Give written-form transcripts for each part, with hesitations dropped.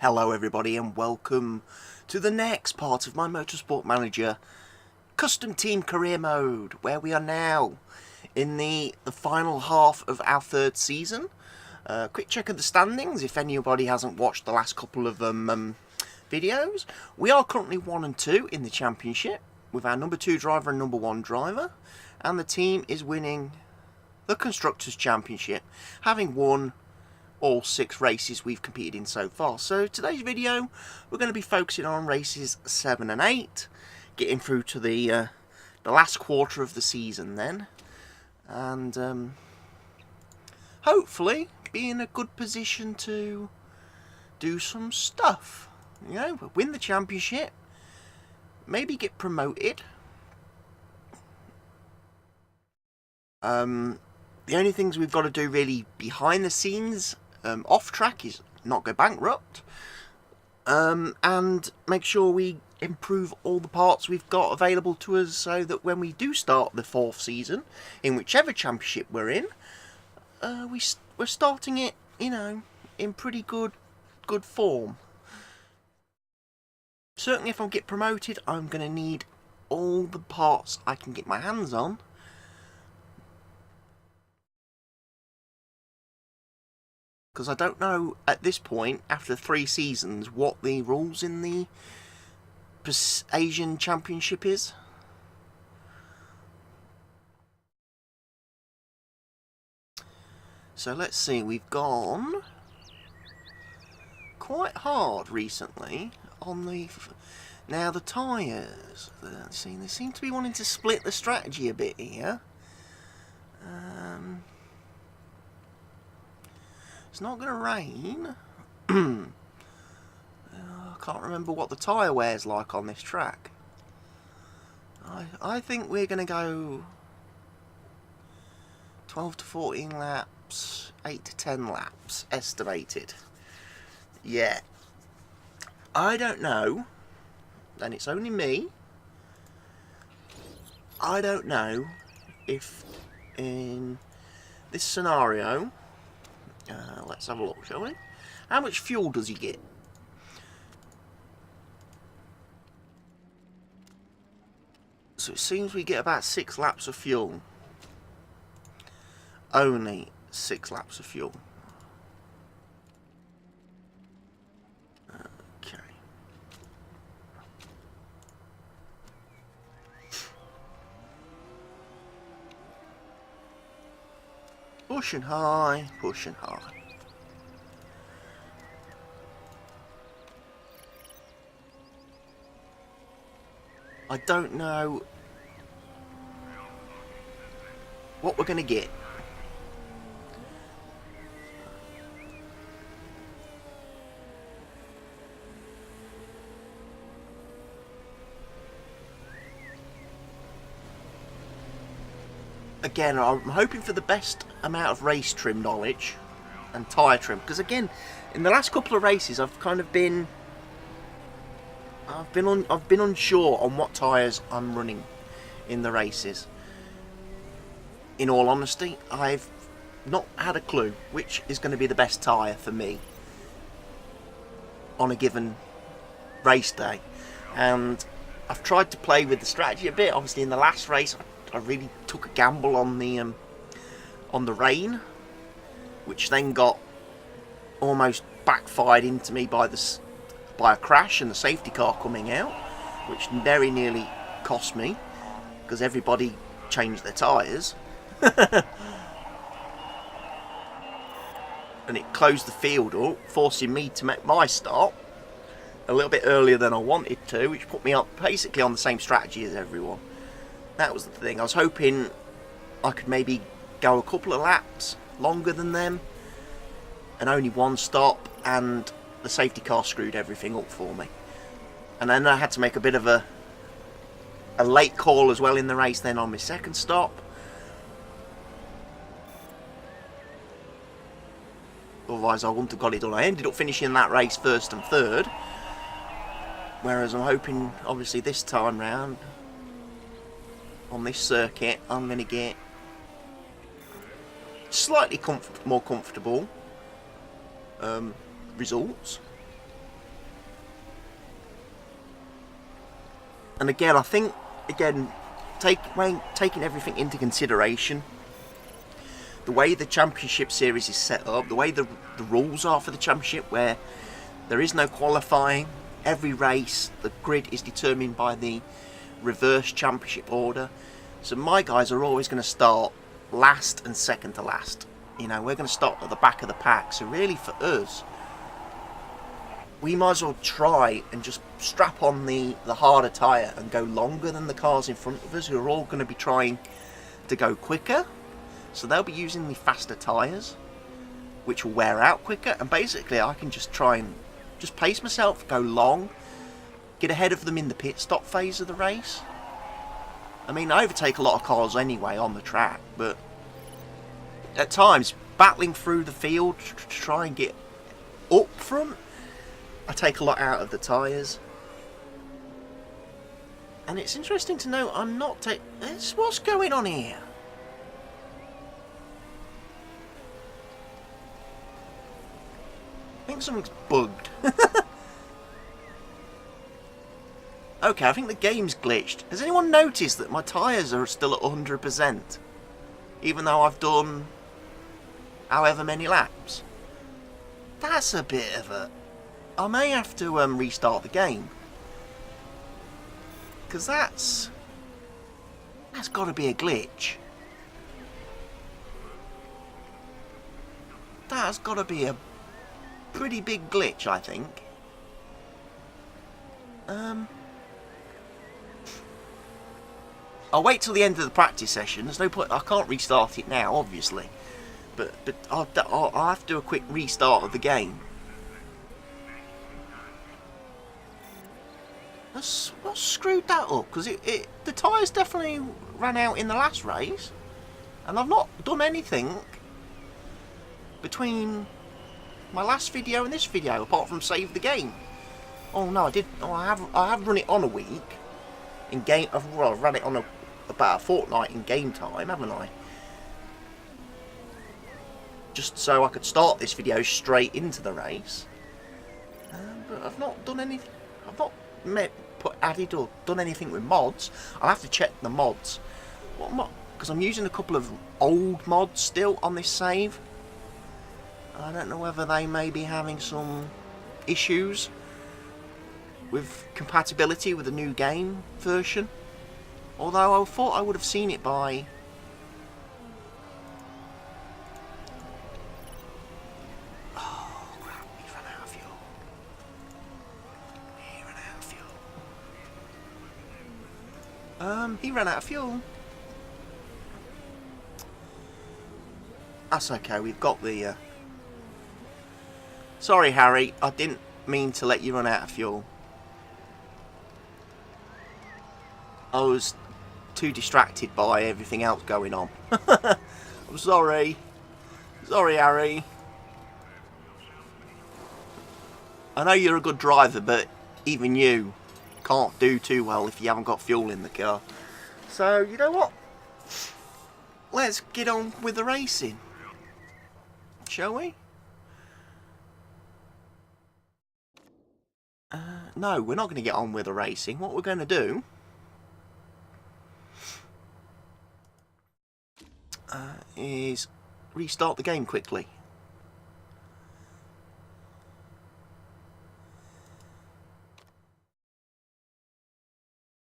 Hello everybody and welcome to the next part of my Motorsport Manager Custom Team Career Mode, where we are now in the final half of our third season. Quick check of the standings if anybody hasn't watched the last couple of videos. We are currently 1 and 2 in the championship with our number 2 driver and number 1 driver, and the team is winning the Constructors' Championship, having won all 6 races we've competed in so far. So today's video we're going to be focusing on races 7 and 8, getting through to the last quarter of the season then, and hopefully be in a good position to do some stuff, you know, win the championship, maybe get promoted. The only things we've got to do really behind the scenes, off track, is not go bankrupt, and make sure we improve all the parts we've got available to us, so that when we do start the 4th season in whichever championship we're in, we're starting it, you know, in pretty good form. Certainly if I get promoted, I'm going to need all the parts I can get my hands on. Because I don't know at this point, after 3 seasons, what the rules in the Asian Championship is. So let's see, we've gone quite hard recently on the... Now the tyres, they seem to be wanting to split the strategy a bit here. It's not going to rain. I can't remember what the tyre wear's like on this track. I think we're going to go 12 to 14 laps, 8 to 10 laps estimated. Yeah. I don't know, and it's only me, I don't know if in this scenario, let's have a look, shall we? How much fuel does he get? So it seems we get about 6 laps of fuel. Only 6 laps of fuel. Okay. Pushing high, pushing high. I don't know what we're going to get. Again, I'm hoping for the best amount of race trim knowledge and tyre trim, because again, in the last couple of races I've kind of been I've been unsure on what tyres I'm running in the races. In all honesty, I've not had a clue which is going to be the best tyre for me on a given race day, and I've tried to play with the strategy a bit. Obviously in the last race I really took a gamble on the rain, which then got almost backfired into me by a crash and the safety car coming out, which very nearly cost me because everybody changed their tyres. And it closed the field up, forcing me to make my stop a little bit earlier than I wanted to, which put me up basically on the same strategy as everyone. That was the thing. I was hoping I could maybe go a couple of laps longer than them and only 1 stop, and the safety car screwed everything up for me. And then I had to make a bit of a late call as well in the race then on my 2nd stop. Otherwise I wouldn't have got it done. I ended up finishing that race 1st and 3rd, whereas I'm hoping obviously this time round on this circuit I'm going to get slightly more comfortable results. And again, I think, again, taking everything into consideration, the way the championship series is set up, the way the rules are for the championship, where there is no qualifying, every race, the grid is determined by the reverse championship order. So my guys are always going to start last and second to last. You know, we're going to start at the back of the pack. So really for us, we might as well try and just strap on the harder tyre and go longer than the cars in front of us, who are all going to be trying to go quicker. So they'll be using the faster tyres, which will wear out quicker. And basically I can just try and just pace myself, go long, get ahead of them in the pit stop phase of the race. I mean, I overtake a lot of cars anyway on the track, but at times, battling through the field to try and get up front, I take a lot out of the tyres. And it's interesting to know I'm not taking... What's going on here? I think something's bugged. Okay, I think the game's glitched. Has anyone noticed that my tyres are still at 100%? Even though I've done however many laps? That's a bit of a... I may have to restart the game. Because that's got to be a glitch. That's got to be a pretty big glitch, I think. I'll wait till the end of the practice session. There's no point. I can't restart it now, obviously. But I'll have to do a quick restart of the game. What screwed that up? Because the tyres definitely ran out in the last race, and I've not done anything between my last video and this video apart from save the game. Oh no, I did. Oh, I have run it on a week in game. I've run it on about a fortnight in game time, haven't I? Just so I could start this video straight into the race. But I've not done anything. I've not added or done anything with mods. I'll have to check the mods. What mod? Because I'm using a couple of old mods still on this save. I don't know whether they may be having some issues with compatibility with the new game version. Although I thought I would have seen it by... Oh crap, he's run out of fuel. He ran out of fuel. He ran out of fuel. That's okay, we've got the... Sorry Harry, I didn't mean to let you run out of fuel. I was too distracted by everything else going on. I'm sorry. Sorry, Harry. I know you're a good driver, but even you can't do too well if you haven't got fuel in the car. So, you know what? Let's get on with the racing. Shall we? No, we're not going to get on with the racing. What we're going to do... is restart the game quickly.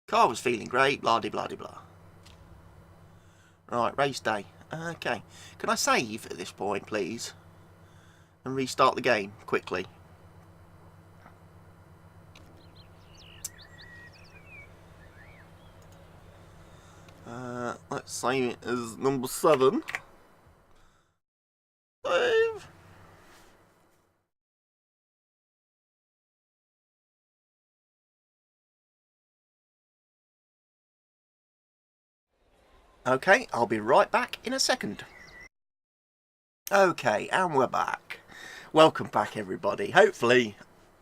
Car was feeling great, blah de blah de blah. Right, race day. Okay. Can I save at this point, please? And restart the game quickly. Let's save it as number 7. Save. Okay, I'll be right back in a second. Okay, and we're back. Welcome back, everybody. Hopefully,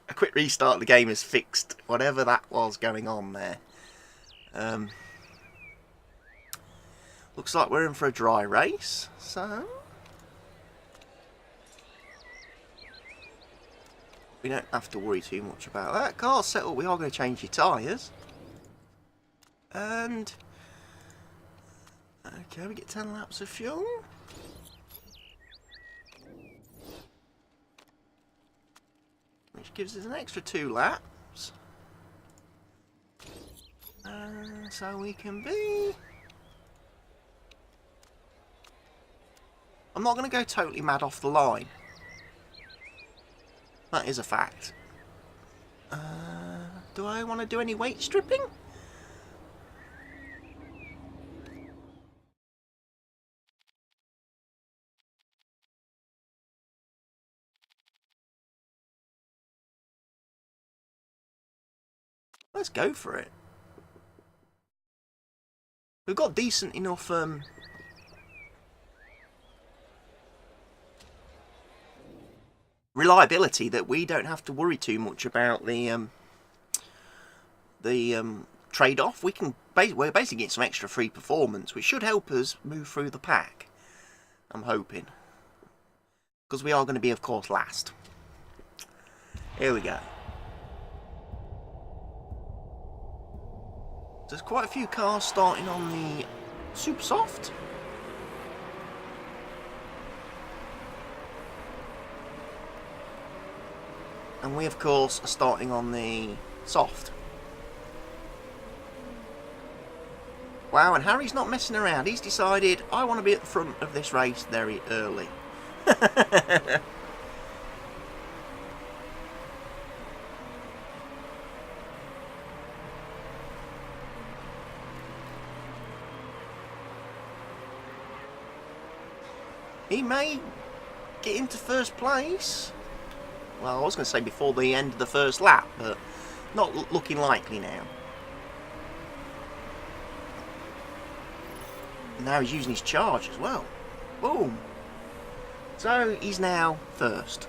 a quick restart of the game has fixed whatever that was going on there. Looks like we're in for a dry race, so... we don't have to worry too much about that. Car settled, we are going to change your tyres. And okay, we get 10 laps of fuel. Which gives us an extra 2 laps. So we can be... I'm not going to go totally mad off the line. That is a fact. Do I want to do any weight stripping? Let's go for it. We've got decent enough reliability that we don't have to worry too much about the trade-off. We're basically getting some extra free performance, which should help us move through the pack. I'm hoping, because we are going to be, of course, last. Here we go. There's quite a few cars starting on the Super Soft. And we, of course, are starting on the Soft. Wow, and Harry's not messing around. He's decided, I want to be at the front of this race very early. He may get into first place. Well, I was going to say before the end of the first lap, but not looking likely now. Now he's using his charge as well. Boom. So he's now first.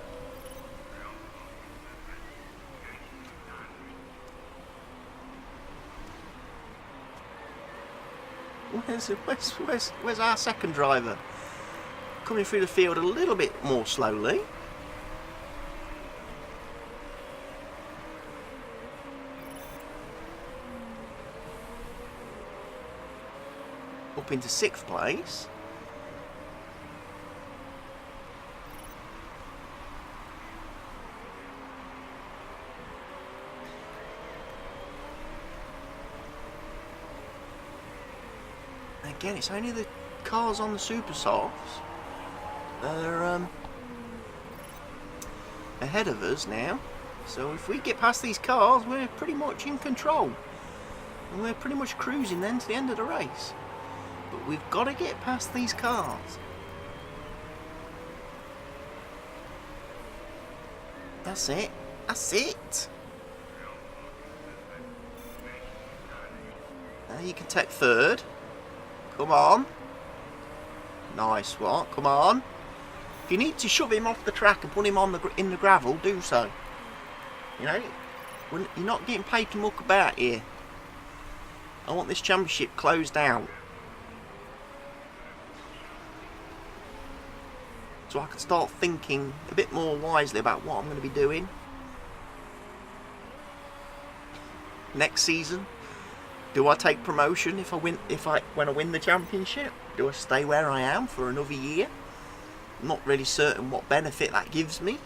Where's our second driver? Coming through the field a little bit more slowly. Up into 6th place. Again, it's only the cars on the Super Softs are ahead of us now. So if we get past these cars, we're pretty much in control. And we're pretty much cruising then to the end of the race. But we've got to get past these cars. That's it. That's it. Now you can take third. Come on. Nice one. Come on. If you need to shove him off the track and put him on in the gravel, do so. You know, you're not getting paid to muck about here. I want this championship closed down, so I can start thinking a bit more wisely about what I'm going to be doing next season. Do I take promotion when I win the championship? Do I stay where I am for another year? I'm not really certain what benefit that gives me.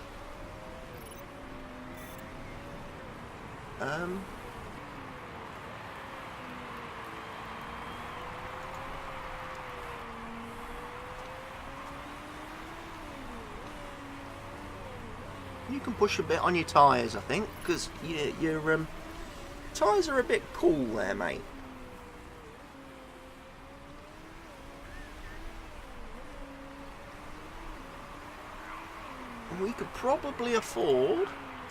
You can push a bit on your tyres, I think, because your tyres are a bit cool there, mate. And we could probably afford,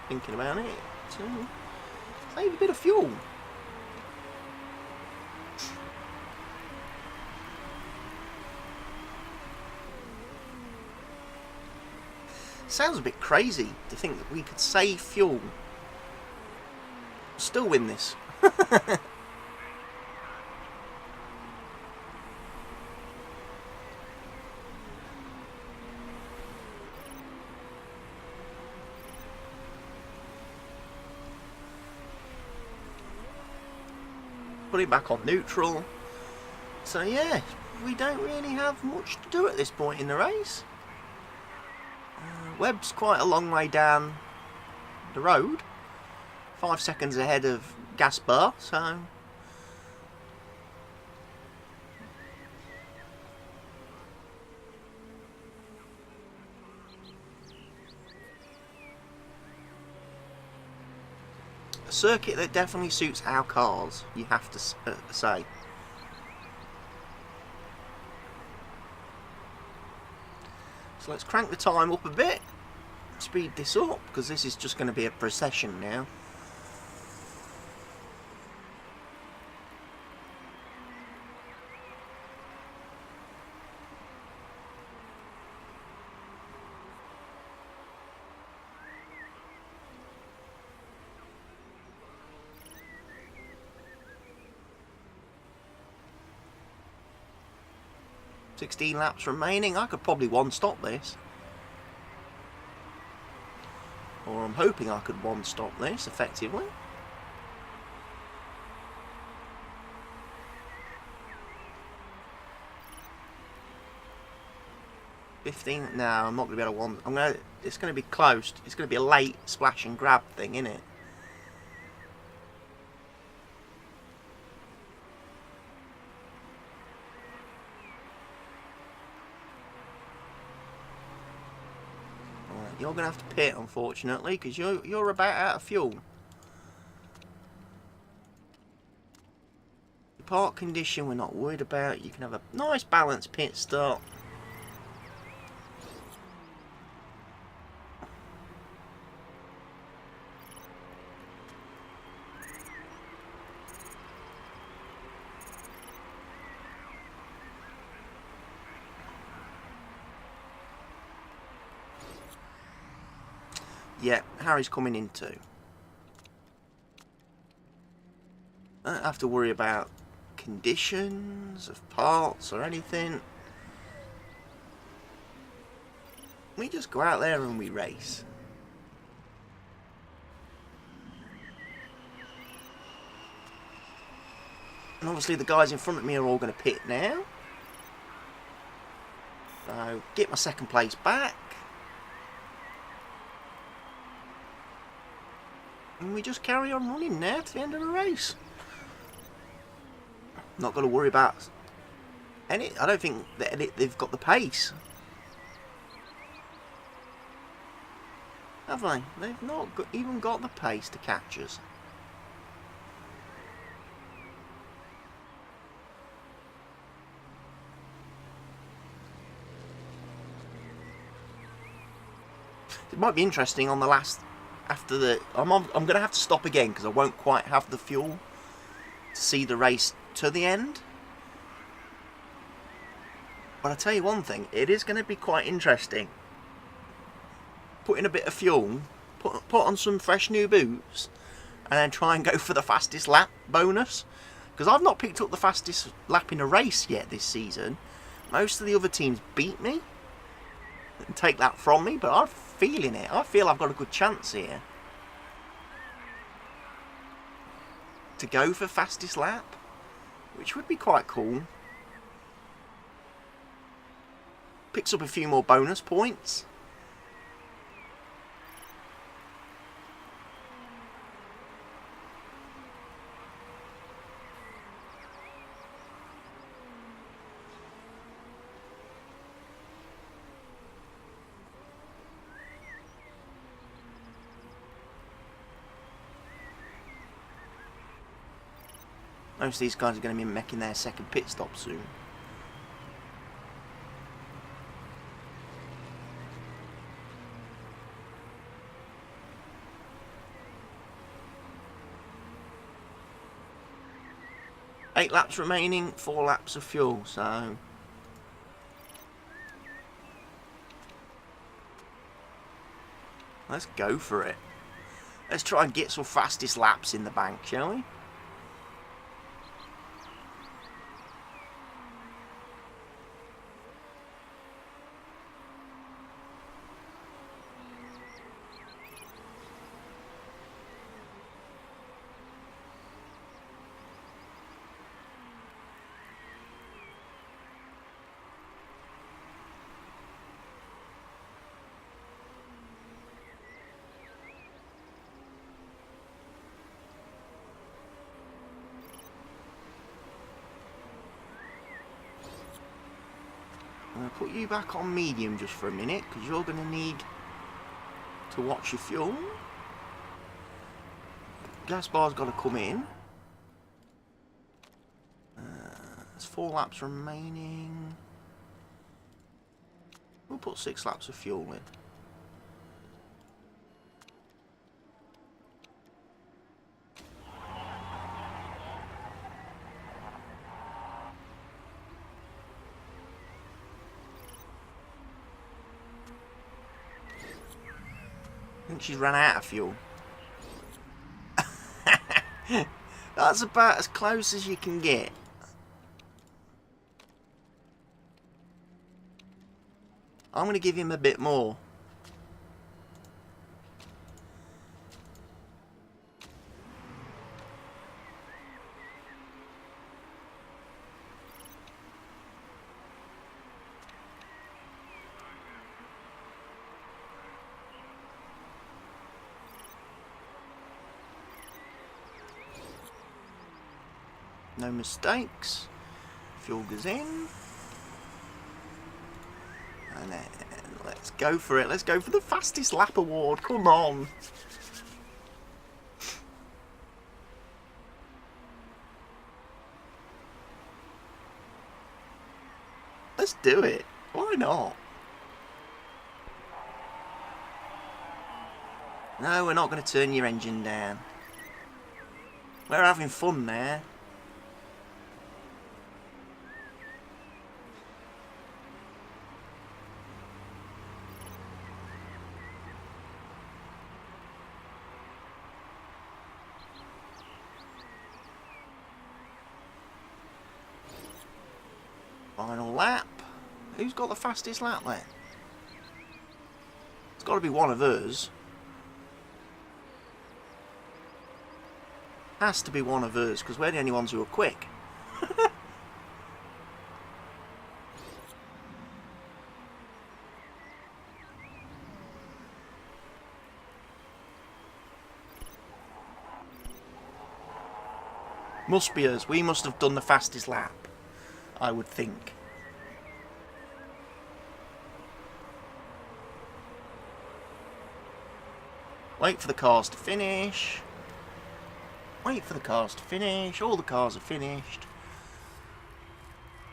thinking about it, to save a bit of fuel. Sounds a bit crazy to think that we could save fuel, still win this. put it back on neutral. So yeah, we don't really have much to do at this point in the race. Webb's quite a long way down the road, 5 seconds ahead of Gaspar, so a circuit that definitely suits our cars, you have to say. So let's crank the time up a bit, speed this up, because this is just going to be a procession now. $16 laps remaining. I could probably one-stop this. Or I'm hoping I could one-stop this, effectively. $15. No, I'm not going to be able to one. It's going to be close. It's going to be a late splash and grab thing, isn't it? You're going to have to pit, unfortunately, because you're about out of fuel. The park condition we're not worried about. You can have a nice balanced pit stop. Yeah, Harry's coming in too. I don't have to worry about conditions of parts or anything. We just go out there and we race. And obviously the guys in front of me are all going to pit now. So, get my second place back. And we just carry on running now to the end of the race. Not going to worry about any. I don't think that they've got the pace. Have they? They've not even got the pace to catch us. It might be interesting on the last. After the, I'm going to have to stop again because I won't quite have the fuel to see the race to the end. But I'll tell you one thing, it is going to be quite interesting. Put in a bit of fuel, put on some fresh new boots, and then try and go for the fastest lap bonus. Because I've not picked up the fastest lap in a race yet this season. Most of the other teams beat me and take that from me, but I'm feeling it. I feel I've got a good chance here to go for fastest lap, which would be quite cool. Picks up a few more bonus points. Most of these guys are going to be making their second pit stop soon. Eight laps remaining, 4 laps of fuel, so let's go for it. Let's try and get some fastest laps in the bank, shall we? I'm going to put you back on medium just for a minute, because you're going to need to watch your fuel. Gas bar's got to come in. There's 4 laps remaining. We'll put 6 laps of fuel in. I think she's run out of fuel. That's about as close as you can get. I'm going to give him a bit more. No mistakes. Fuel goes in. And then let's go for it. Let's go for the fastest lap award. Come on. Let's do it. Why not? No, we're not going to turn your engine down. We're having fun there. Final lap. Who's got the fastest lap then? It's got to be one of us. Has to be one of us, because we're the only ones who are quick. Must be us. We must have done the fastest lap, I would think. Wait for the cars to finish. Wait for the cars to finish. All the cars are finished.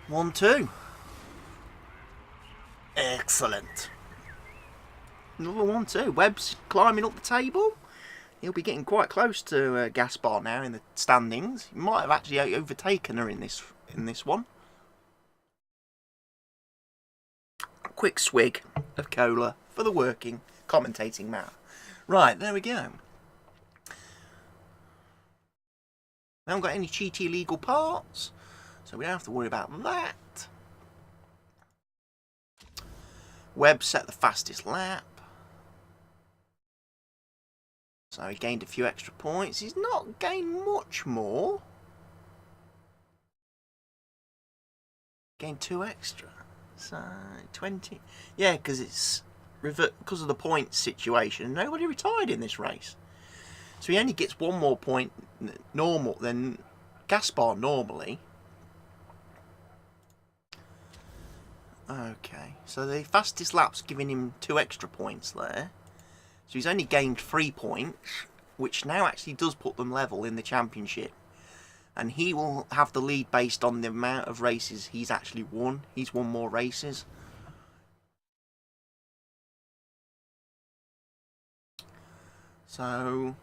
1, 2. Excellent. Another 1, 2. Webb's climbing up the table. He'll be getting quite close to Gaspar now in the standings. He might have actually overtaken her in this one. A quick swig of cola for the working commentating man. Right, there we go. We haven't got any cheaty illegal parts, so we don't have to worry about that. Webb set the fastest lap. So he gained a few extra points. He's not gained much more. Gained 2 extra. So 20. Yeah, because it's because of the points situation. Nobody retired in this race. So he only gets 1 more point normal than Gaspar normally. Okay, so the fastest lap's giving him 2 extra points there. So he's only gained 3 points, which now actually does put them level in the championship. And he will have the lead based on the amount of races he's actually won. He's won more races. So,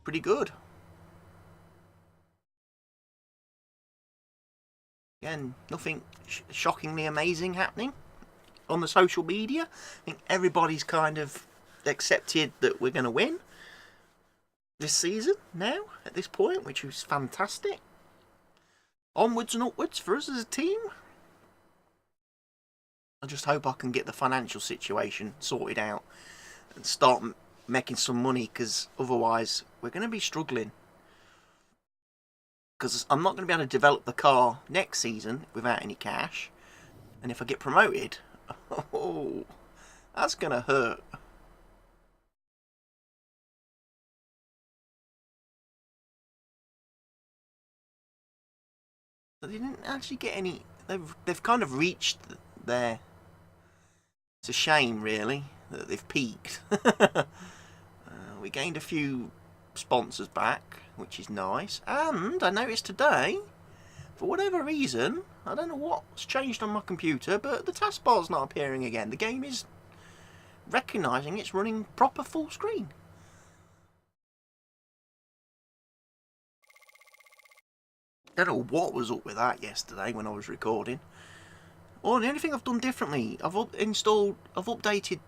pretty good. Again, nothing shockingly amazing happening on the social media. I think everybody's kind of accepted that we're going to win this season now, at this point, which is fantastic. Onwards and upwards for us as a team. I just hope I can get the financial situation sorted out and start making some money, because otherwise we're going to be struggling. Because I'm not going to be able to develop the car next season without any cash. And if I get promoted, oh, that's going to hurt. They didn't actually get any they've kind of reached their... It's a shame, really, that they've peaked. We gained a few sponsors back, which is nice. And I noticed today, for whatever reason, I don't know what's changed on my computer, but the taskbar's not appearing again. The game is recognising it's running proper full screen. Don't know what was up with that yesterday when I was recording. Well, the only thing I've done differently, I've updated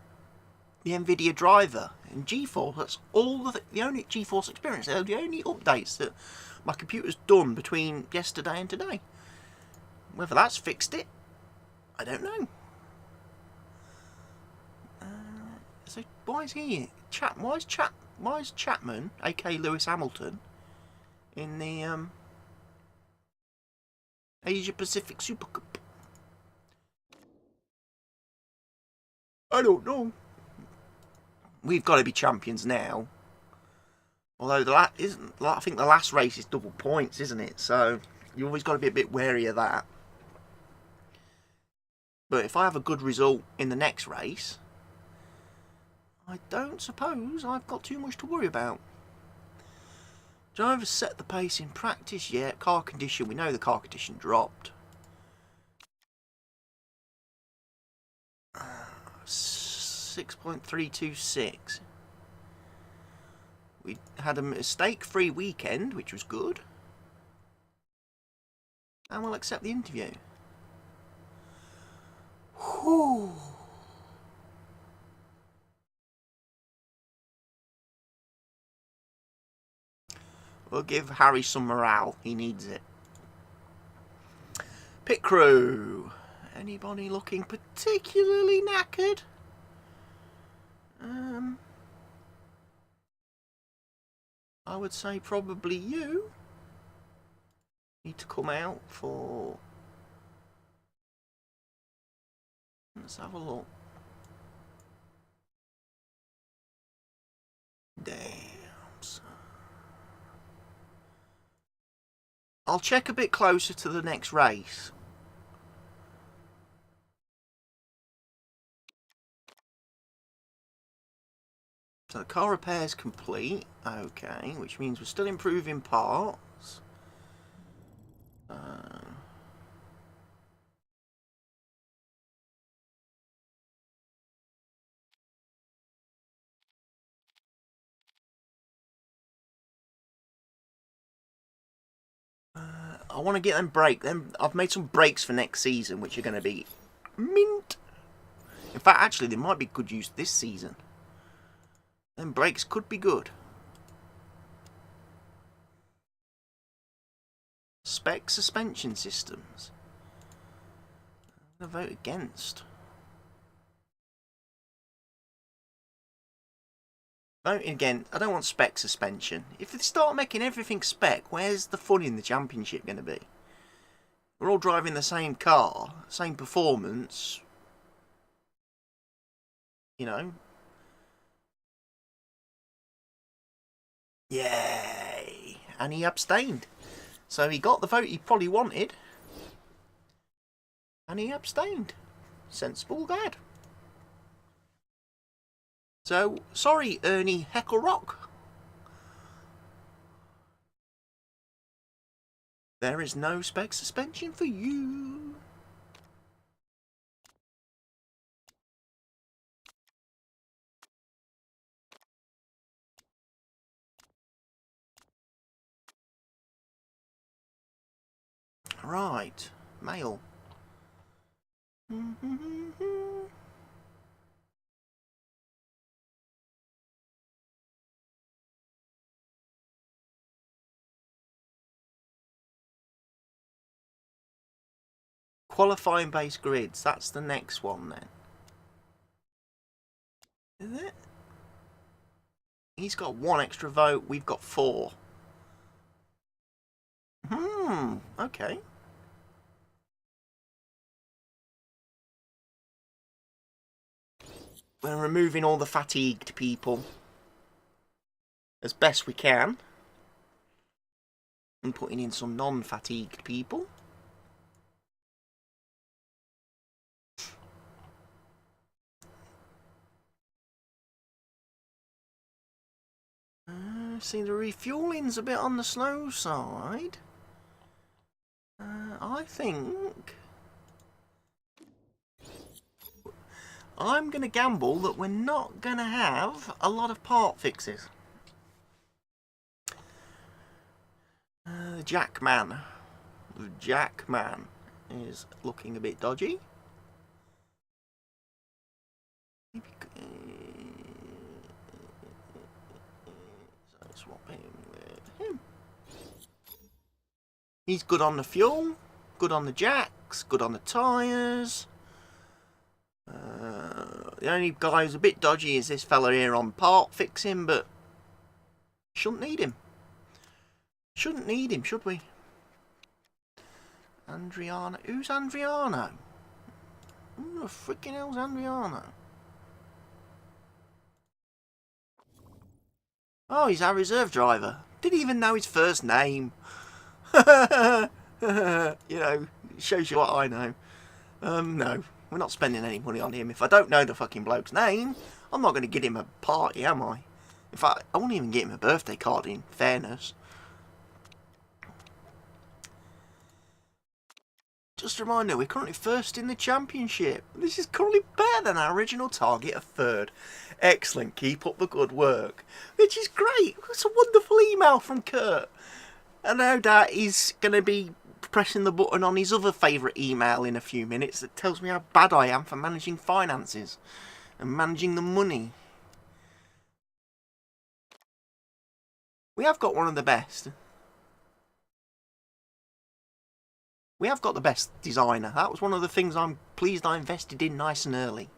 the NVIDIA driver in GeForce. That's all the only GeForce experience. They're the only updates that my computer's done between yesterday and today. Whether that's fixed it, I don't know. So why is he why is Chapman, aka Lewis Hamilton, in the Asia Pacific Super Cup? I don't know. We've got to be champions now. Although I think the last race is double points, isn't it? So you always got to be a bit wary of that. But if I have a good result in the next race, I don't suppose I've got too much to worry about. Drivers set the pace in practice yet. Car condition, we know the car condition dropped. 6.326. We had a mistake-free weekend, which was good. And we'll accept the interview. Whew. We'll give Harry some morale. He needs it. Pit crew. Anybody looking particularly knackered? I would say probably you. Need to come out for... Let's have a look. Damn. I'll check a bit closer to the next race. So the car repair's complete. Okay, which means we're still improving parts. I want to get them I've made some brakes for next season, which are going to be mint. In fact, actually, they might be good use this season. Them brakes could be good. Spec suspension systems. I'm going to vote against. Voting again. I don't want spec suspension. If they start making everything spec, where's the fun in the championship going to be? We're all driving the same car, same performance. You know. Yay! And he abstained. So he got the vote he probably wanted. And he abstained. Sensible lad. So, sorry, Ernie Hecklerock. There is no spec suspension for you. Right, mail. Qualifying base grids, that's the next one then. Is it? He's got 1 extra vote, we've got 4. Okay. We're removing all the fatigued people as best we can. And putting in some non-fatigued people. I see the refueling's a bit on the slow side. I think I'm going to gamble that we're not going to have a lot of part fixes. The Jackman is looking a bit dodgy. So swap him with him. He's good on the fuel, good on the jacks, good on the tyres. The only guy who's a bit dodgy is this fella here on part fixing, but shouldn't need him. Shouldn't need him, should we? Andriano. Who's Andriano? Who the freaking hell's Andriano? Oh, he's our reserve driver. Didn't even know his first name. You know, shows you what I know. No, we're not spending any money on him. If I don't know the fucking bloke's name, I'm not going to get him a party, am I? In fact, I won't even get him a birthday card, in fairness. Just a reminder, we're currently first in the championship. This is currently better than our original target of third. Excellent, keep up the good work. Which is great. It's a wonderful email from Kurt. And no doubt he's going to be pressing the button on his other favourite email in a few minutes that tells me how bad I am for managing finances and managing the money. We have got one of the best. We have got the best designer. That was one of the things I'm pleased I invested in nice and early.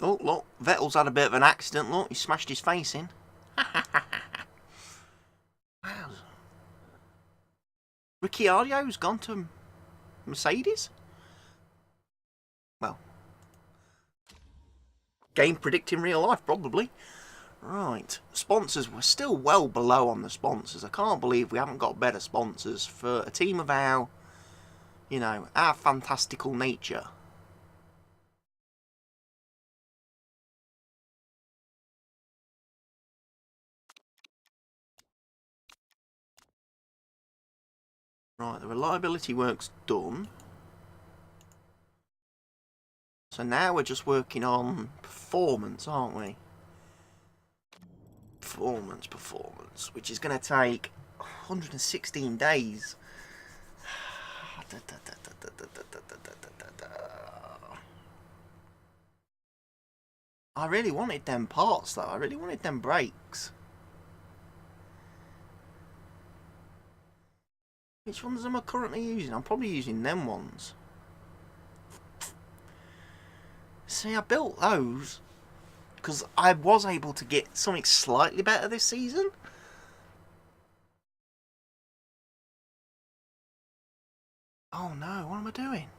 Oh, look, Vettel's had a bit of an accident, look, he smashed his face in. Wow. Ricciardo's gone to Mercedes? Well, game predicting real life, probably. Right, sponsors, we're still well below on the sponsors. I can't believe we haven't got better sponsors for a team of our, you know, our fantastical nature. Right, the reliability work's done. So now we're just working on performance, aren't we? Performance, which is going to take 116 days. I really wanted them parts though, I really wanted them brakes. Which ones am I currently using? I'm probably using them ones. See, I built those because I was able to get something slightly better this season. Oh no, what am I doing?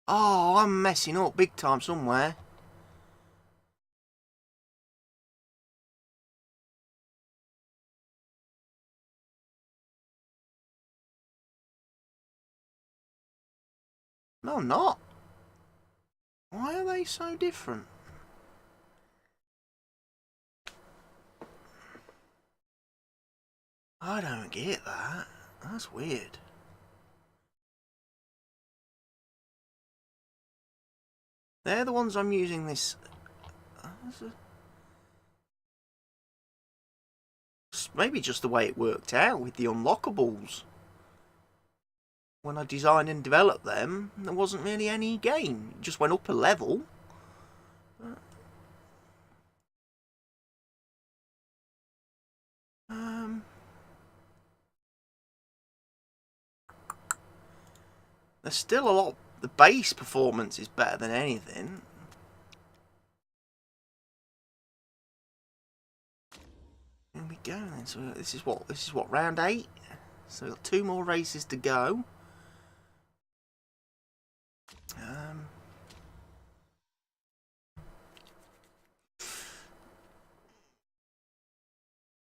Oh, I'm messing up big time somewhere. No, I'm not. Why are they so different? I don't get that. That's weird. They're the ones I'm using this. Maybe just the way it worked out with the unlockables. When I designed and developed them, there wasn't really any gain. It just went up a level. There's still a lot. The base performance is better than anything. Here we go then. So this is what round 8. So we've got 2 more races to go.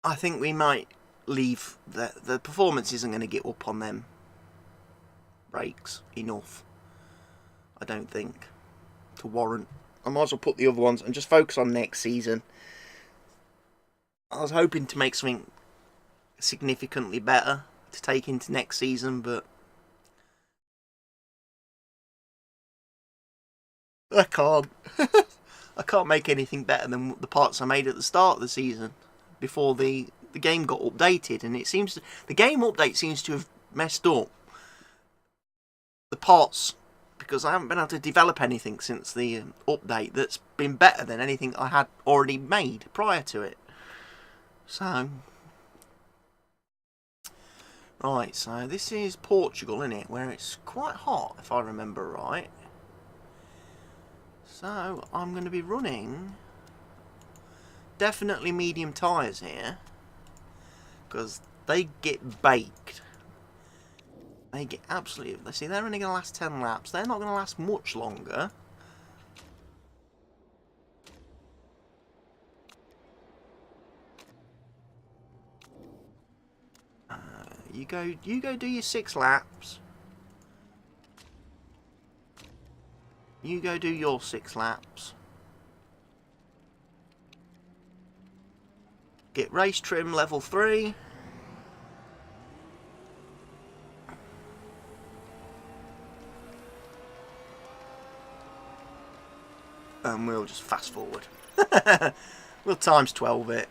I think we might leave. The performance isn't going to get up on them brakes enough, I don't think, to warrant. I might as well put the other ones and just focus on next season. I was hoping to make something significantly better to take into next season, but I can't. I can't make anything better than the parts I made at the start of the season before the game got updated, and it seems the game update seems to have messed up the parts, because I haven't been able to develop anything since the update that's been better than anything I had already made prior to it. So right, so this is Portugal, isn't it, where it's quite hot if I remember right. So I'm going to be running definitely medium tyres here, because they get baked. They get absolutely... Let's see, they're only going to last 10 laps. They're not going to last much longer. You go do your 6 laps. You go do your 6 laps. Get race trim level 3. And we'll just fast forward. We'll times 12 it.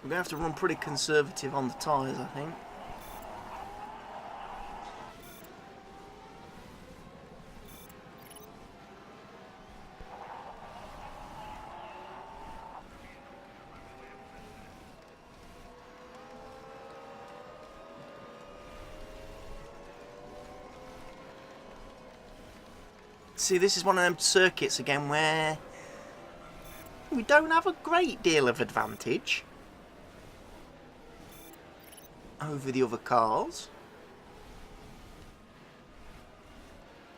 We're going to have to run pretty conservative on the tyres, I think. See, this is one of them circuits again where we don't have a great deal of advantage over the other cars.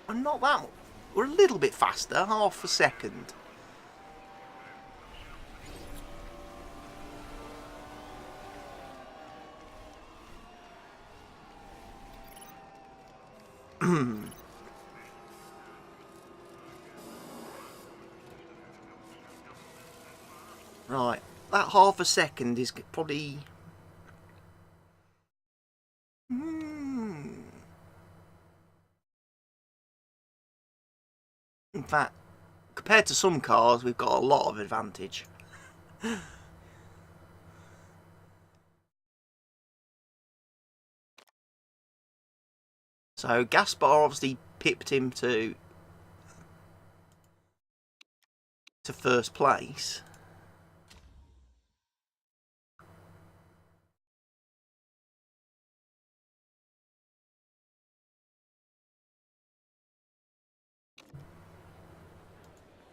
And not that much. We're a little bit faster, half a second. Right, that half a second is probably... In fact, compared to some cars, we've got a lot of advantage. So Gaspar obviously pipped him to first place.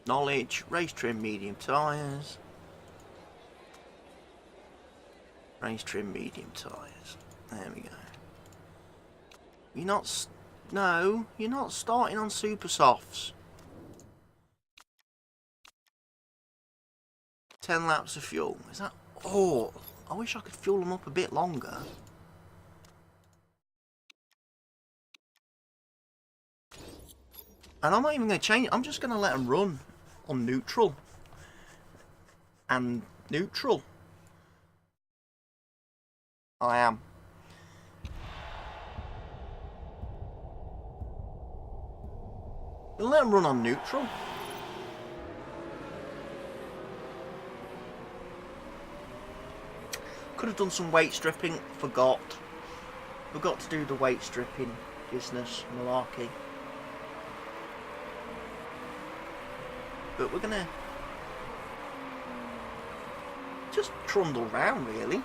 Knowledge, race trim, medium tyres. Race trim, medium tyres. There we go. You're not... No, you're not starting on super softs. 10 laps of fuel. Is that... Oh, I wish I could fuel them up a bit longer. And I'm not even going to change... I'm just going to let them run on neutral. And neutral. I am. I'll let them run on neutral. Could have done some weight stripping. Forgot to do the weight stripping business, malarkey. But we're gonna just trundle round, really.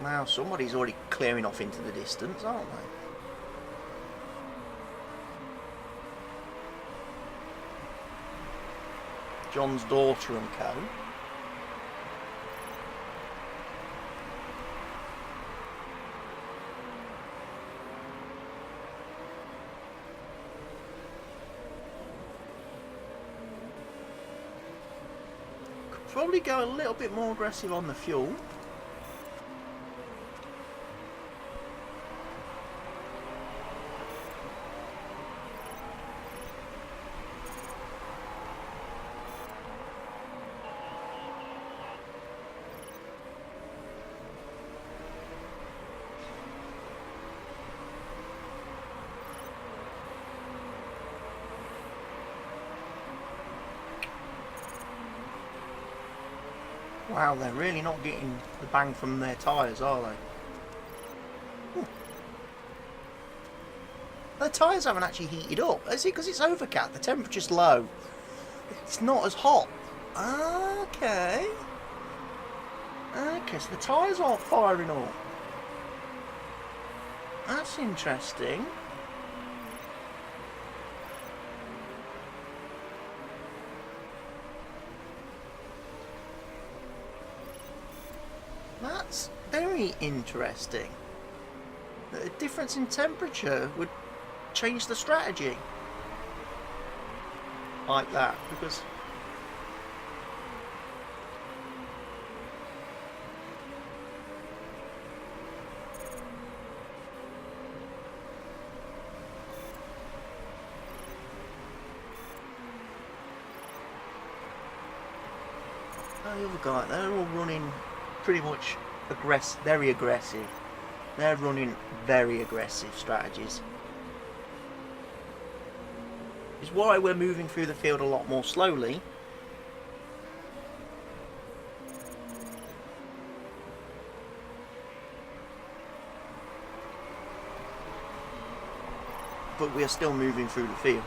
Wow, somebody's already clearing off into the distance, aren't they? John's daughter and co. Could probably go a little bit more aggressive on the fuel. Wow, they're really not getting the bang from their tyres, are they? Ooh. Their tyres haven't actually heated up. Is it because it's overcast? The temperature's low. It's not as hot. Okay. Okay, so the tyres aren't firing up. That's interesting. That's very interesting. A difference in temperature would change the strategy like that, because the other guy, they're all running pretty much very aggressive. They're running very aggressive strategies. It's why we're moving through the field a lot more slowly. But we are still moving through the field.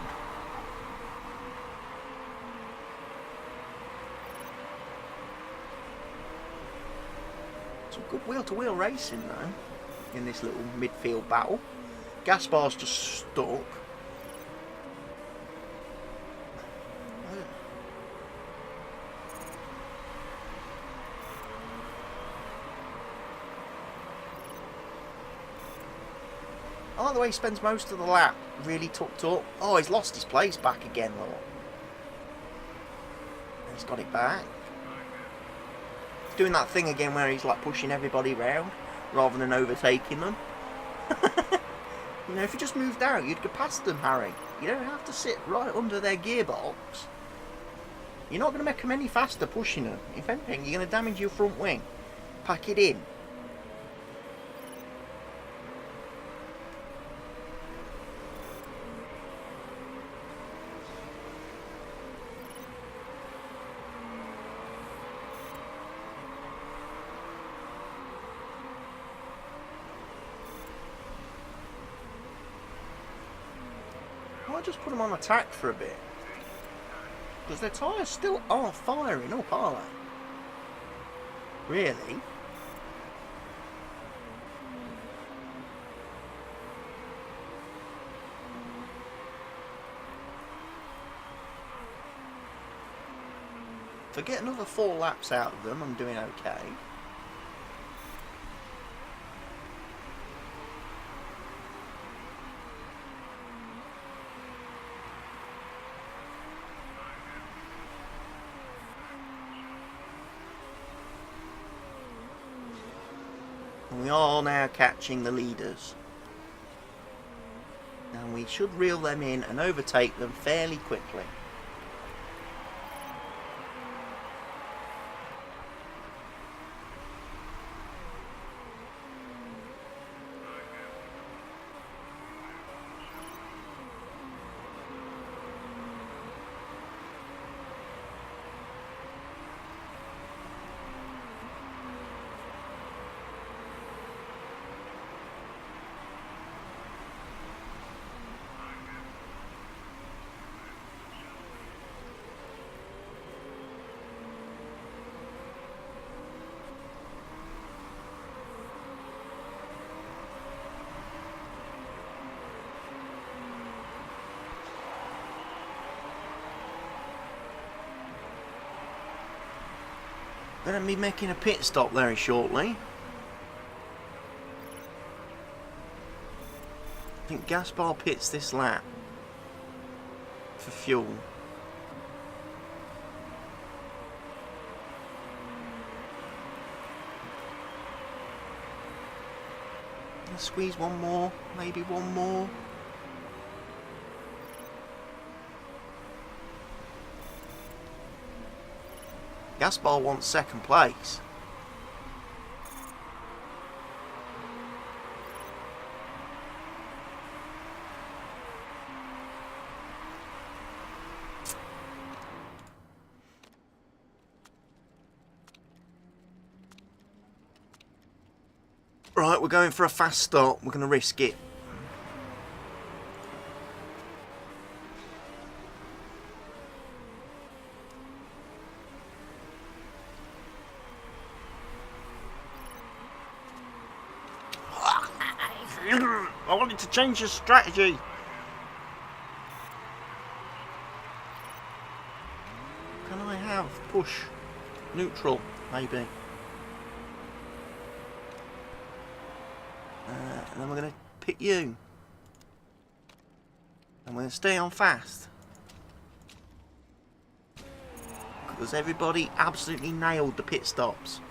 Some good wheel-to-wheel racing though in this little midfield battle. Gaspar's just stuck. I like the way he spends most of the lap really tucked up. Oh, he's lost his place back again, though. And he's got it back. He's doing that thing again where he's like pushing everybody round rather than overtaking them. You know, if you just moved out, you'd go past them, Harry. You don't have to sit right under their gearbox. You're not going to make them any faster pushing them. If anything, you're going to damage your front wing. Pack it in. I'll just put them on attack for a bit. Because their tyres still are firing up, are they? Really? If I get another 4 laps out of them, I'm doing okay. We are now catching the leaders. And we should reel them in and overtake them fairly quickly. Going to be making a pit stop very shortly. I think Gaspar pits this lap for fuel. Let's squeeze one more, maybe one more. Gaspar wants second place. Right, we're going for a fast start. We're going to risk it. I wanted to change the strategy. Can I have push neutral, maybe? And then we're going to pick you. And we're going to stay on fast. Because everybody absolutely nailed the pit stops.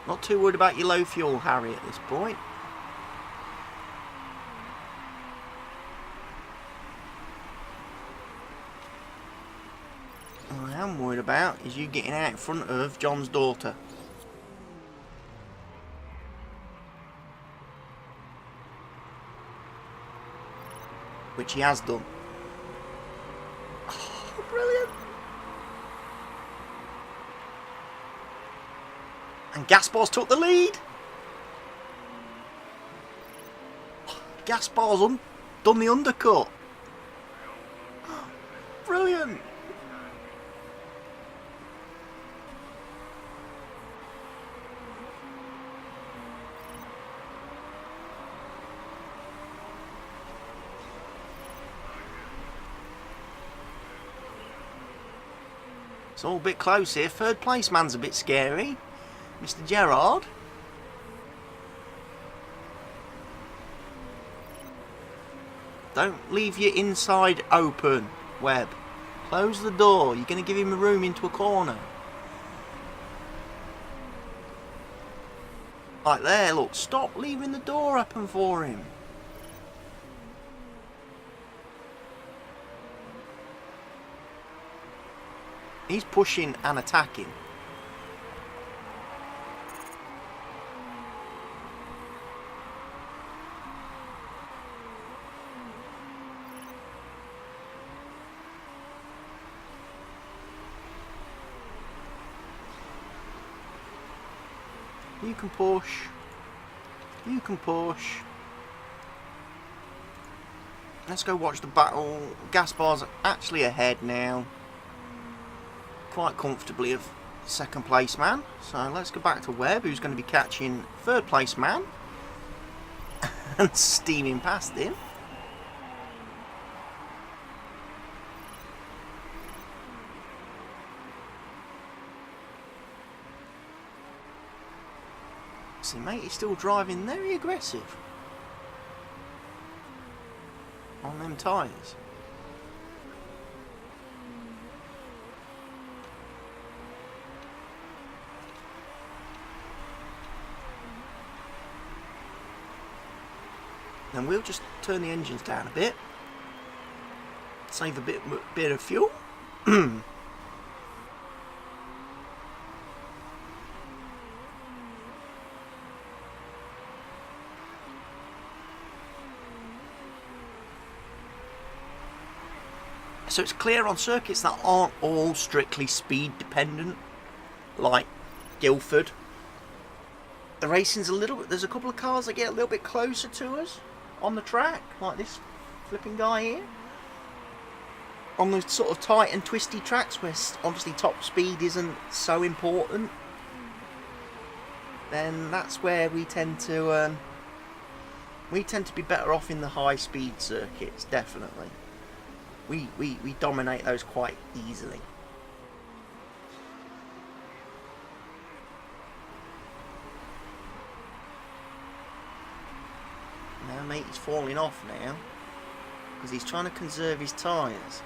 Not too worried about your low fuel, Harry, at this point. All I am worried about is you getting out in front of John's daughter. Which he has done. Oh, brilliant. And Gaspar's took the lead. Gaspar's done the undercut. Brilliant. It's all a bit close here. Third place man's a bit scary. Mr. Gerard. Don't leave your inside open, Webb. Close the door. You're going to give him a room into a corner. Right there, look. Stop leaving the door open for him. He's pushing and attacking. You can push. You can push. Let's go watch the battle. Gaspar's actually ahead now. Quite comfortably of second place man. So let's go back to Webb, who's going to be catching third place man. And steaming past him. See, mate, he's still driving very aggressive on them tyres. Then we'll just turn the engines down a bit, save a bit of fuel. So it's clear on circuits that aren't all strictly speed dependent, like Guildford. The racing's a little bit, there's a couple of cars that get a little bit closer to us on the track, like this flipping guy here. On the sort of tight and twisty tracks where obviously top speed isn't so important, then that's where we tend to be better off in the high speed circuits. Definitely, we dominate those quite easily. Now mate, he's falling off now because he's trying to conserve his tyres.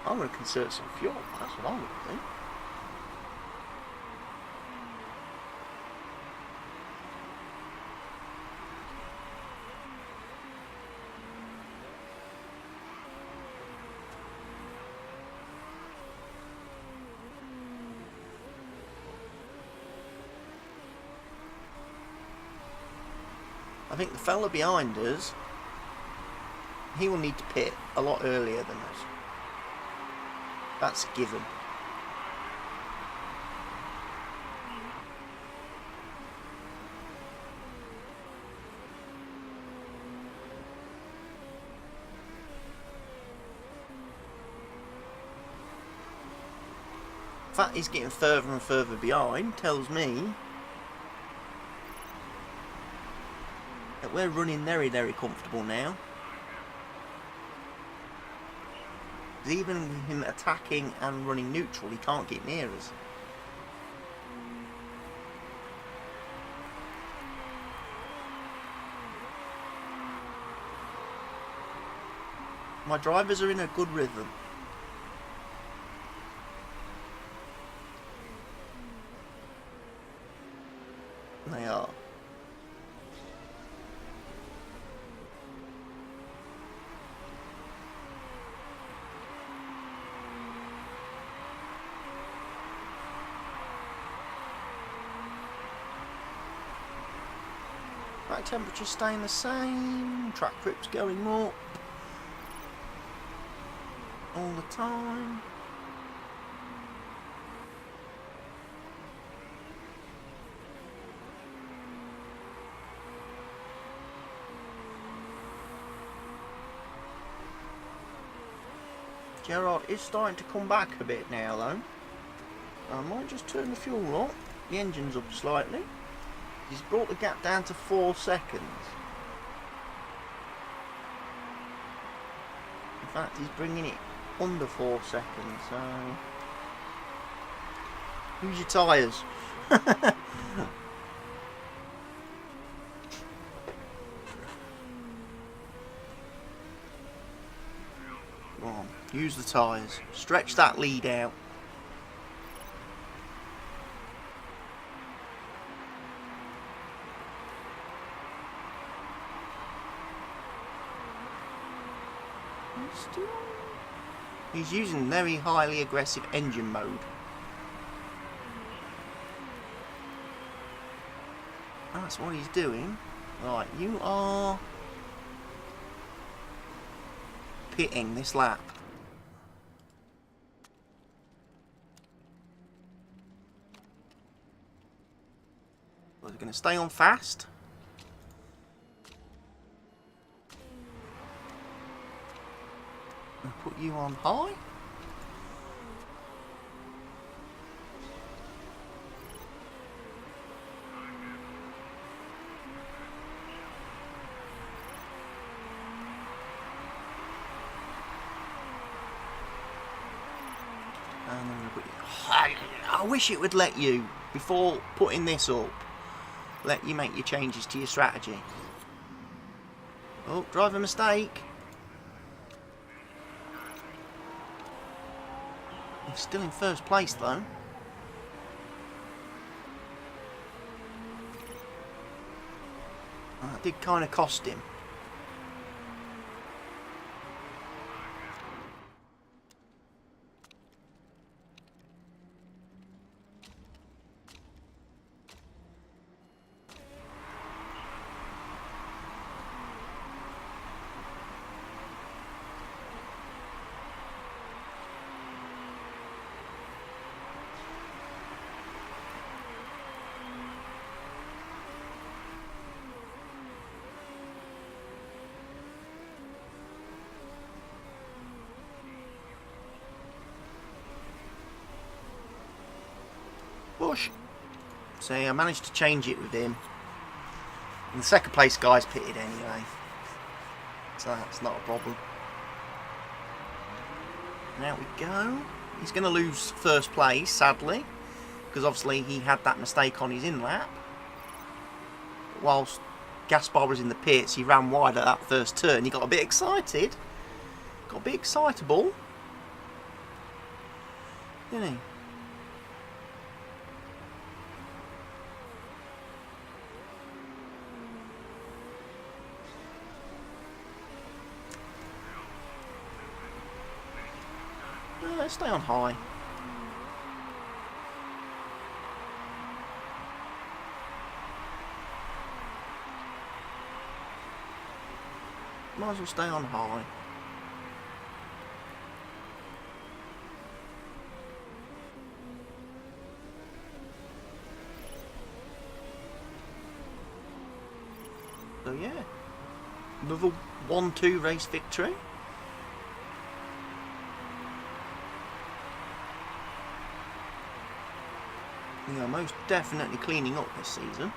I'm going to conserve some fuel, that's what I'm going to do. I think the fella behind us, he will need to pit a lot earlier than us. That's a given. The fact he's getting further and further behind tells me that we're running very, very comfortable now. Even with him attacking and running neutral, he can't get near us. My drivers are in a good rhythm. They are. Right, temperature staying the same, track grip's going up all the time. Gerard is starting to come back a bit now though. I might just turn the fuel up, the engine's up slightly. He's brought the gap down to 4 seconds. In fact, he's bringing it under 4 seconds, so... Use your tyres. Go on, use the tyres. Stretch that lead out. He's using very highly aggressive engine mode. That's what he's doing. Right, you are pitting this lap. We're going to stay on fast. And put you on high. And then we'll put you... I wish it would let you, before putting this up, let you make your changes to your strategy. Oh, driver mistake. He's still in first place though. That did kind of cost him. Bush. See, I managed to change it with him. And the second place guy's pitted anyway. So that's not a problem. Now we go. He's going to lose first place, sadly. Because obviously he had that mistake on his in-lap. Whilst Gaspar was in the pits, he ran wide at that first turn. He got a bit excited. Got a bit excitable. Didn't he? Let's stay on high. Might as well stay on high. So yeah, another 1-2 race victory. We are most definitely cleaning up this season.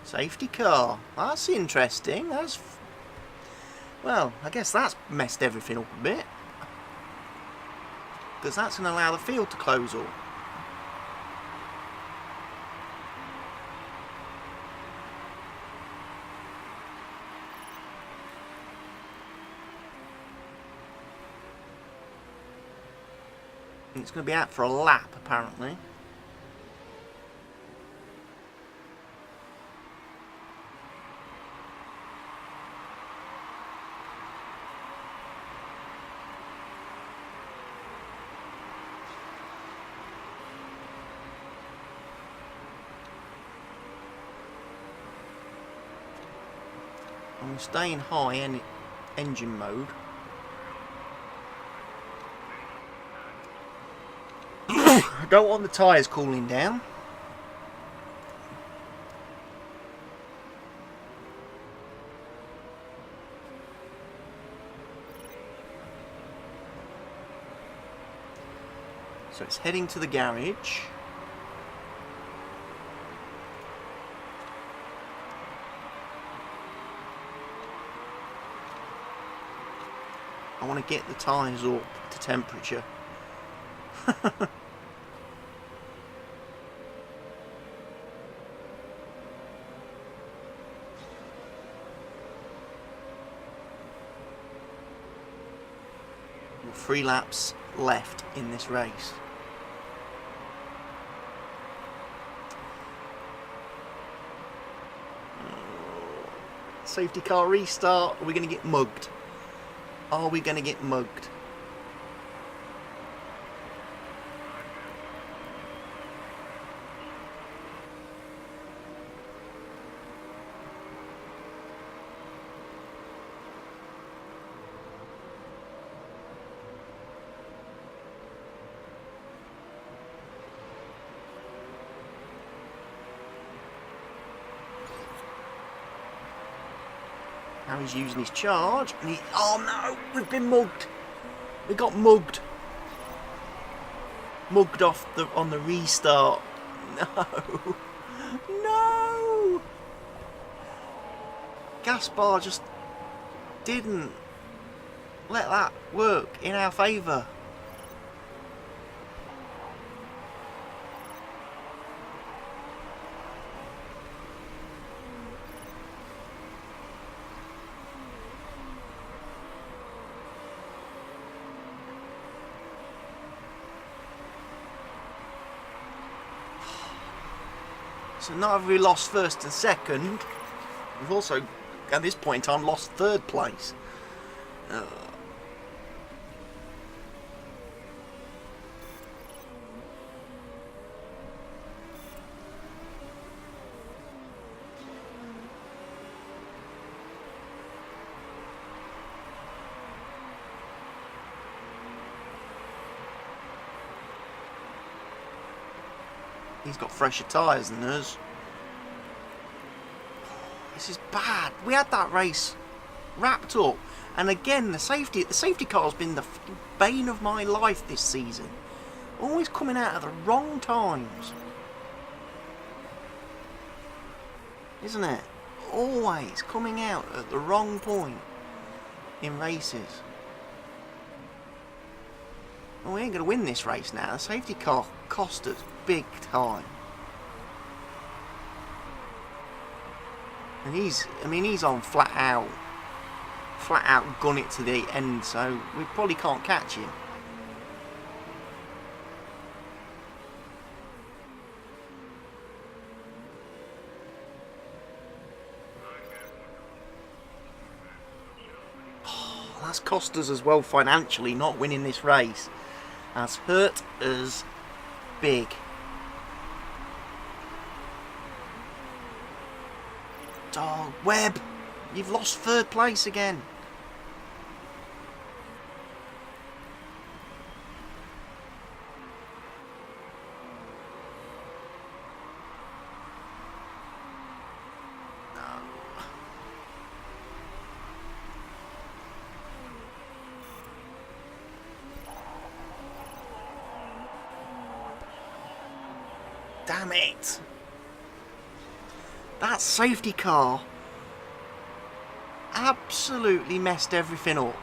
Safety car. That's interesting. That's... Well, I guess that's messed everything up a bit. Because that's going to allow the field to close up. And it's going to be out for a lap, apparently. I'm staying high in engine mode. I don't want the tyres cooling down. So it's heading to the garage. I want to get the tyres up to temperature. We've 3 laps left in this race. Safety car restart. Are we going to get mugged? Are we going to get mugged? Now he's using his charge, and he... Oh no! We've been mugged! We got mugged! Mugged off on the restart. No! No! Gaspar just didn't let that work in our favour. So not have we lost first and second, we've also, at this point in time, lost third place. He's got fresher tyres than us. This is bad. We had that race wrapped up, and again the safety car's been the bane of my life this season. Always coming out at the wrong times, isn't it? Always coming out at the wrong point in races. Well, we ain't going to win this race now. The safety car cost us big time. And he's on flat out gun it to the end, so we probably can't catch him. Oh, that's cost us as well financially, not winning this race. That's hurt us big. Oh, Webb, you've lost third place again. No. Damn it. That safety car absolutely messed everything up.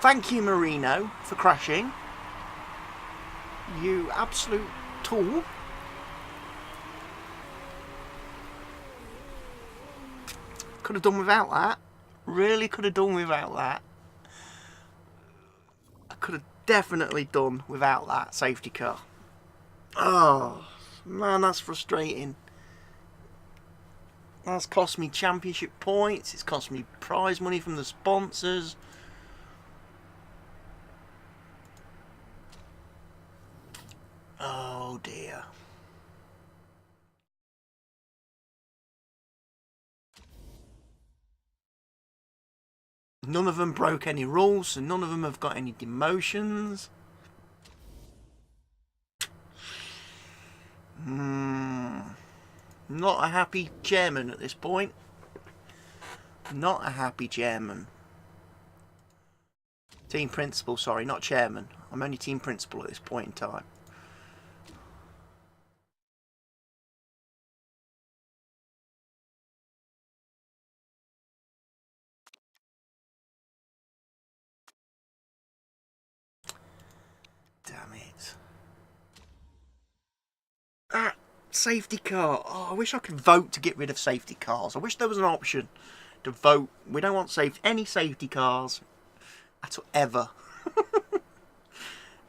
Thank you, Marino, for crashing. You absolute tool. Could have done without that. Really could have done without that. I could have definitely done without that safety car. Oh, man, that's frustrating. That's cost me championship points. It's cost me prize money from the sponsors. Oh dear. None of them broke any rules, so none of them have got any demotions. Not a happy chairman at this point. Not a happy chairman. Team principal, sorry, not chairman. I'm only team principal at this point in time. Damn it. That safety car. Oh, I wish I could vote to get rid of safety cars. I wish there was an option to vote. We don't want any safety cars at ever.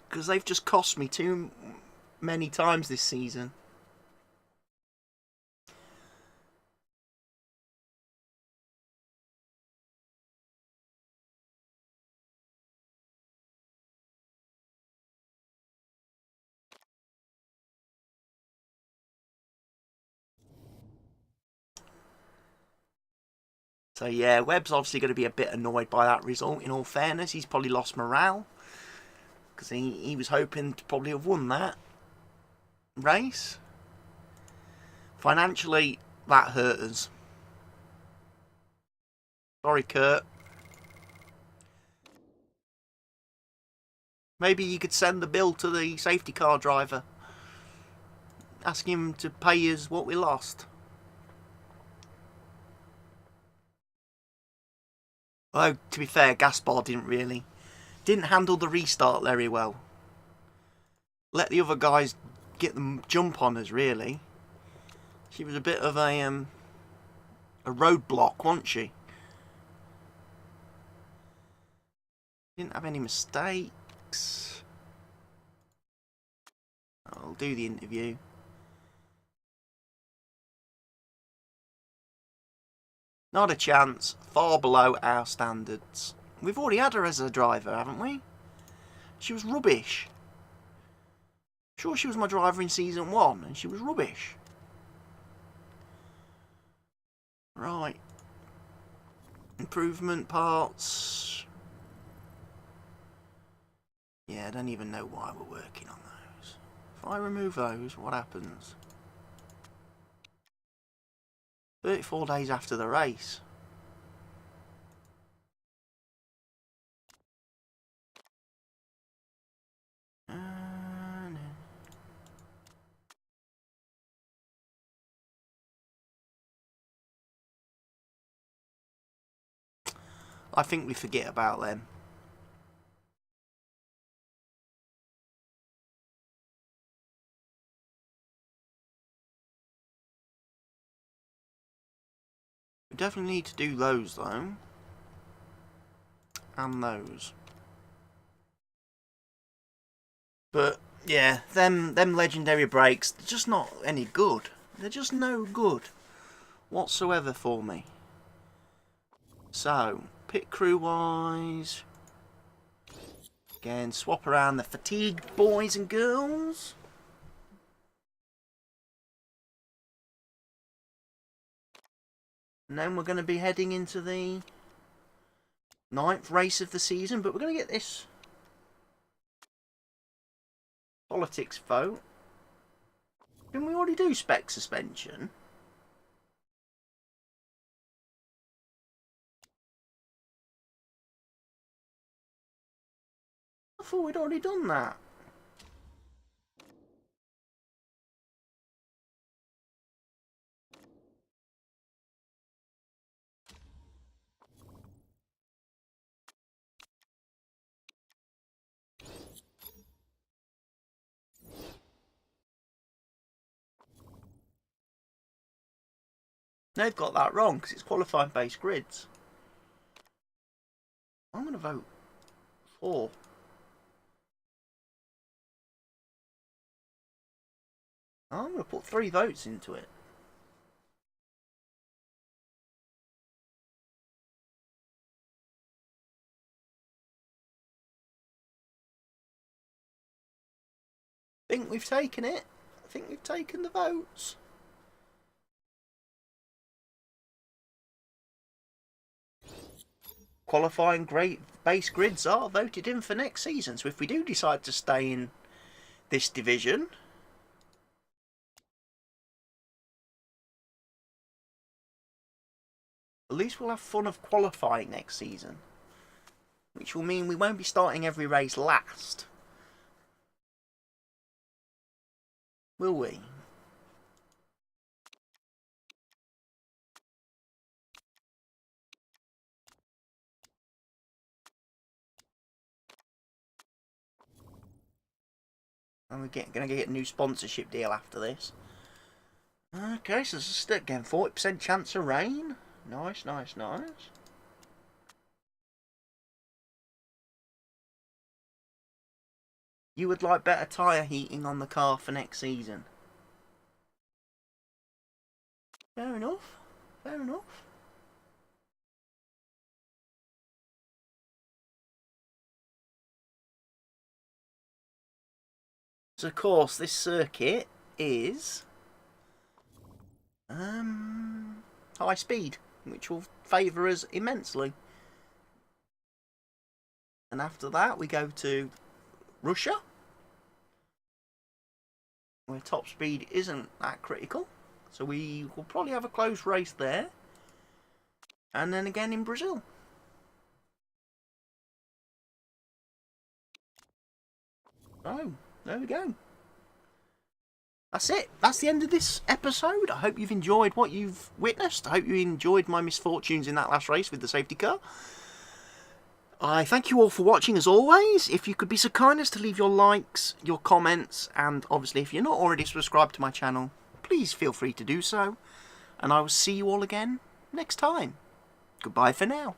Because they've just cost me too many times this season. So yeah, Webb's obviously going to be a bit annoyed by that result. In all fairness, he's probably lost morale. Because he was hoping to probably have won that race. Financially, that hurt us. Sorry, Kurt. Maybe you could send the bill to the safety car driver. Ask him to pay us what we lost. Although, to be fair, Gaspar didn't handle the restart very well. Let the other guys get them jump on us, really. She was a bit of a roadblock, wasn't she? Didn't have any mistakes. I'll do the interview. Not a chance. Far below our standards. We've already had her as a driver, haven't we? She was rubbish. Sure, she was my driver in season 1, and she was rubbish. Right. Improvement parts. Yeah, I don't even know why we're working on those. If I remove those, what happens? 34 days after the race. I think we forget about them. We definitely need to do those though. And those. But yeah, them legendary breaks, they're just not any good. They're just no good whatsoever for me. So, pit crew wise, again, swap around the fatigued boys and girls. And then we're going to be heading into the 9th race of the season, but we're going to get this politics vote. Didn't we already do spec suspension? I thought we'd already done that. They've got that wrong because it's qualifying based grids. I'm going to vote for. I'm going to put 3 votes into it. I think we've taken it. I think we've taken the votes. Qualifying great base grids are voted in for next season. So if we do decide to stay in this division, at least we'll have fun of qualifying next season. Which will mean we won't be starting every race last. Will we? And we're going to get a new sponsorship deal after this. Okay, so this is again 40% chance of rain. Nice, nice, nice. You would like better tyre heating on the car for next season. Fair enough. Fair enough. So of course this circuit is high speed, which will favour us immensely. And after that we go to Russia, where top speed isn't that critical. So we will probably have a close race there. And then again in Brazil. Oh, there we go. That's it. That's the end of this episode. I hope you've enjoyed what you've witnessed. I hope you enjoyed my misfortunes in that last race with the safety car. I thank you all for watching as always. If you could be so kind as to leave your likes, your comments, and obviously if you're not already subscribed to my channel, please feel free to do so. And I will see you all again next time. Goodbye for now.